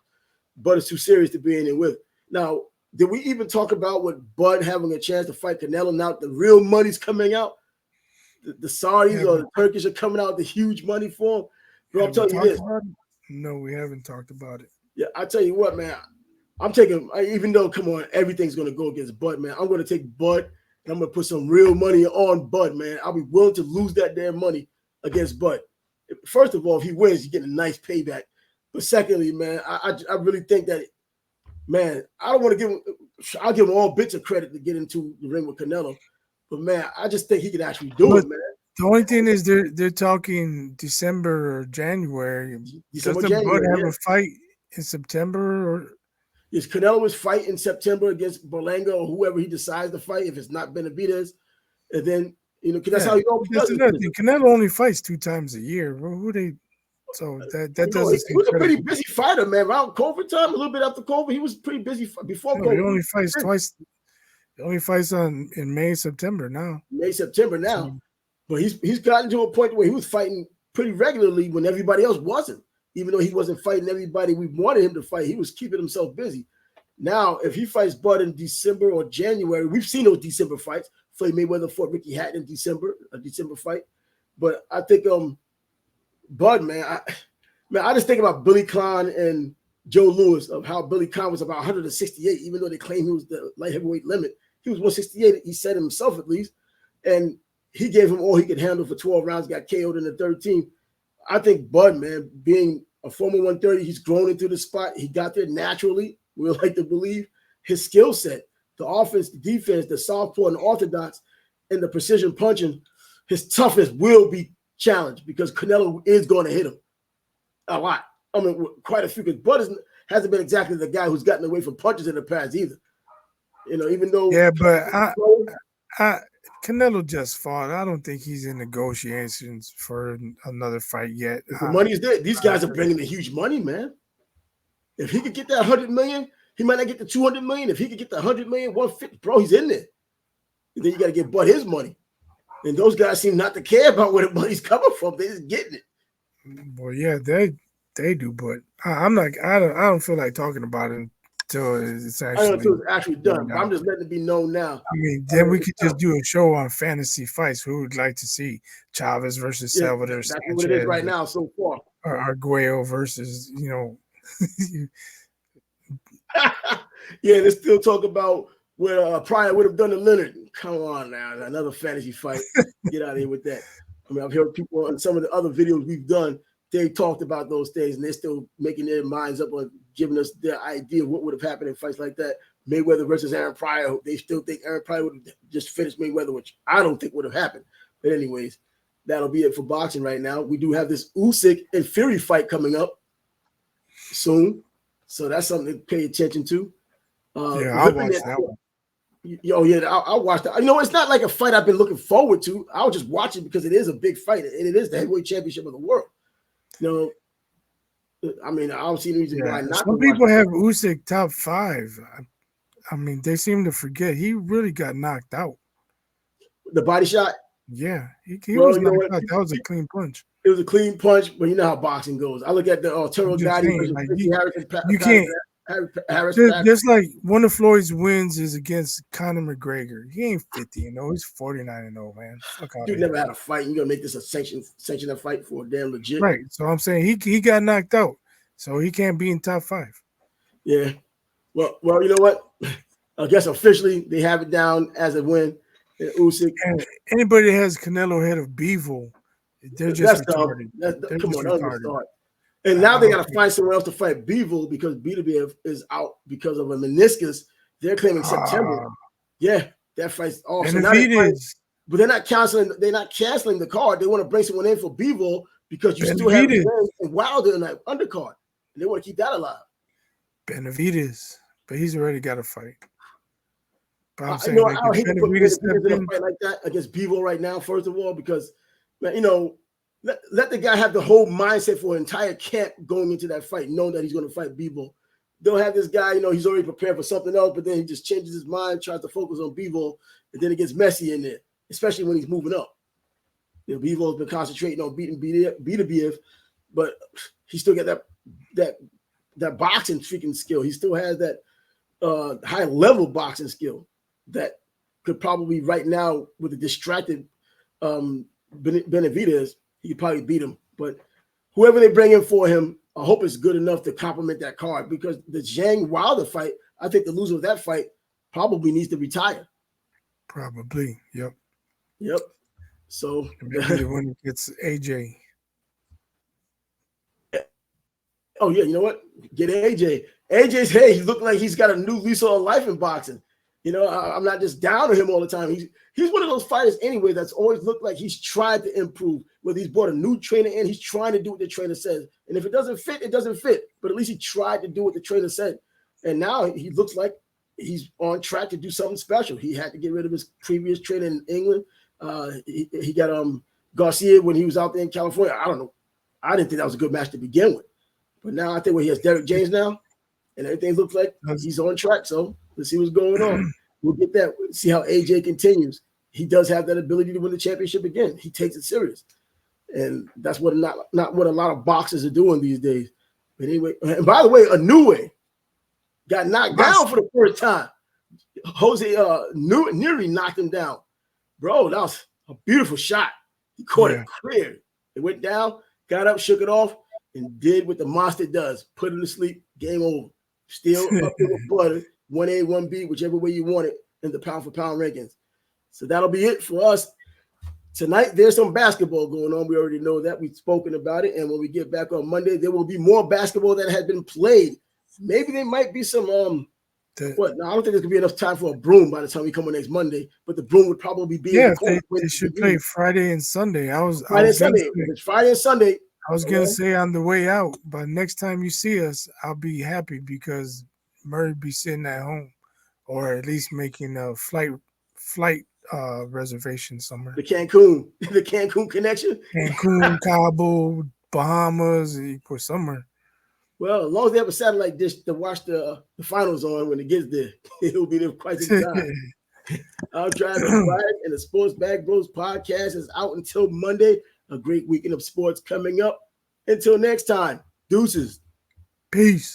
Bud is too serious to be in it with. Now, did we even talk about with Bud having a chance to fight Canelo? Now the real money's coming out. The Saudis or the Turkish are coming out with the huge money for him. Bro, I'm telling you this. No, we haven't talked about it. Yeah, I tell you what, man. I'm taking, even though, come on, everything's going to go against Bud, man. I'm going to take Bud, and I'm going to put some real money on Bud, man. I'll be willing to lose that damn money against Bud. First of all, if he wins, he's getting a nice payback. But secondly, man, I really think that, man, I don't want to give him, I'll give him all bits of credit to get into the ring with Canelo. But, man, I just think he could actually do it, man. The only thing is they're talking December or January. Doesn't Bud have a fight in September or? Is Canelo's fight in September against Berlanga or whoever he decides to fight, if it's not Benavidez, and then because that's how he always does it. Canelo only fights 2 times a year. So that doesn't. He was a pretty busy fighter, man. Around COVID time, a little bit after COVID, he was pretty busy before COVID. He only fights twice. He only fights in May, September now. But he's gotten to a point where he was fighting pretty regularly when everybody else wasn't. Even though he wasn't fighting everybody we wanted him to fight, he was keeping himself busy. Now, if he fights Bud in December or January, we've seen those December fights. Floyd Mayweather fought Ricky Hatton in December, a December fight. But I think Bud, man, I just think about Billy Conn and Joe Louis, of how Billy Conn was about 168, even though they claim he was the light heavyweight limit. He was 168, he said himself at least. And he gave him all he could handle for 12 rounds, got KO'd in the 13th. I think Bud, man, being a former 130, he's grown into the spot. He got there naturally. We like to believe his skill set, the offense, the defense, the southpaw and the orthodox, and the precision punching, his toughness will be challenged because Canelo is going to hit him a lot. I mean, quite a few, because Bud hasn't been exactly the guy who's gotten away from punches in the past either. Even though. Yeah, but Canelo just fought. I don't think he's in negotiations for another fight yet. If the money's there, these guys are bringing the huge money, man. If he could get that 100 million, he might not get the 200 million. If he could get the 100 million, 150, bro, he's in there. And then you got to give Bud his money. And those guys seem not to care about where the money's coming from. They're just getting it. Well, yeah, they do, but I'm not. I don't feel like talking about it until it's actually done. I'm just letting it be known now. I mean, then we could just do a show on fantasy fights. Who would like to see Chavez versus Salvador? That's what it is right now so far. Or Arguello versus Yeah, they still talk about where Pryor would have done to Leonard. Come on now, another fantasy fight. Get out of here with that. I mean, I've heard people on some of the other videos we've done, they talked about those things, and they're still making their minds up on giving us their idea of what would have happened in fights like that. Mayweather versus Aaron Pryor. They still think Aaron Pryor would have just finished Mayweather, which I don't think would have happened. But anyways, that'll be it for boxing right now. We do have this Usyk and Fury fight coming up soon, so that's something to pay attention to. I'll watch that one. Oh yeah, I'll watch that. You know, it's not like a fight I've been looking forward to. I'll just watch it because it is a big fight, and it is the heavyweight championship of the world. You know, I mean, I don't see any reason why not. Some people have Usyk top 5. I mean, they seem to forget he really got knocked out. The body shot. Yeah, he was knocked out. That was a clean punch. It was a clean punch, but you know how boxing goes. I look at the Terrell Gotti versus Harrison. You can't. Just like one of Floyd's wins is against Conor McGregor. He ain't 50, he's 49-0, man. Fuck out. Dude never had a fight. You gonna make this a sanctioned fight for a damn legit? Right. So I'm saying he got knocked out, so he can't be in top 5. Yeah. Well, you know what? I guess officially they have it down as a win. Usyk. And anybody that has Canelo ahead of Bivol, they're just retarded. Come on, that's retarded. And now they got to find someone else to fight Bivol because Beterbiev is out because of a meniscus. They're claiming September. Yeah, that fight's off. So but they're not canceling. They're not canceling the card. They want to bring someone in for Bivol because you still have Wilder in that undercard. And they want to keep that alive. Benavidez, but he's already got a fight. But I'm saying, I hate to put Benavidez in a fight like that against Bivol right now. First of all, because let the guy have the whole mindset for an entire camp going into that fight, knowing that he's going to fight Bivol. Don't have this guy, he's already prepared for something else, but then he just changes his mind, tries to focus on Bivol, and then it gets messy in there, especially when he's moving up. Bivol's been concentrating on beating Beterbiev, but he still got that boxing freaking skill. He still has that high level boxing skill that could probably right now with a distracted Benavidez, he could probably beat him. But whoever they bring in for him, I hope it's good enough to complement that card because the Zhang Wilder fight, I think the loser of that fight probably needs to retire. Probably. Yep. So maybe the winner gets AJ. Oh yeah, you know what? Get AJ. AJ's he looked like he's got a new lease on life in boxing. I'm not just down on him all the time. He's one of those fighters anyway that's always looked like he's tried to improve. Whether he's brought a new trainer in, he's trying to do what the trainer says. And if it doesn't fit, it doesn't fit. But at least he tried to do what the trainer said. And now he looks like he's on track to do something special. He had to get rid of his previous trainer in England. He got Garcia when he was out there in California. I don't know. I didn't think that was a good match to begin with. But now I think he has Derek James now, and everything looks like he's on track. So let's see what's going on. We'll get that. See how AJ continues. He does have that ability to win the championship again. He takes it serious. And that's what not what a lot of boxers are doing these days. But anyway, and by the way, Inoue got knocked down for the first time. Jose Neri knocked him down. Bro, that was a beautiful shot. He caught it clear. It went down, got up, shook it off, and did what the monster does. Put him to sleep, game over. Still up there with butter, 1A, 1B, whichever way you want it in the pound-for-pound rankings. So that'll be it for us. Tonight, there's some basketball going on. We already know that. We've spoken about it. And when we get back on Monday, there will be more basketball that has been played. Maybe there might be some No, I don't think there's gonna be enough time for a broom by the time we come on next Monday. But the broom would probably be they should play Friday and Sunday. It's Friday and Sunday. I was gonna say on the way out, but next time you see us, I'll be happy because Murray be sitting at home, or at least making a flight reservation somewhere. The Cancun connection. Cancun, Cabo, Bahamas, or somewhere. Well, as long as they have a satellite dish to watch the finals on when it gets there, it'll be there quite some time. I'm Trav Lead, and the Sports Bag Bros podcast is out until Monday. A great weekend of sports coming up. Until next time, deuces. Peace.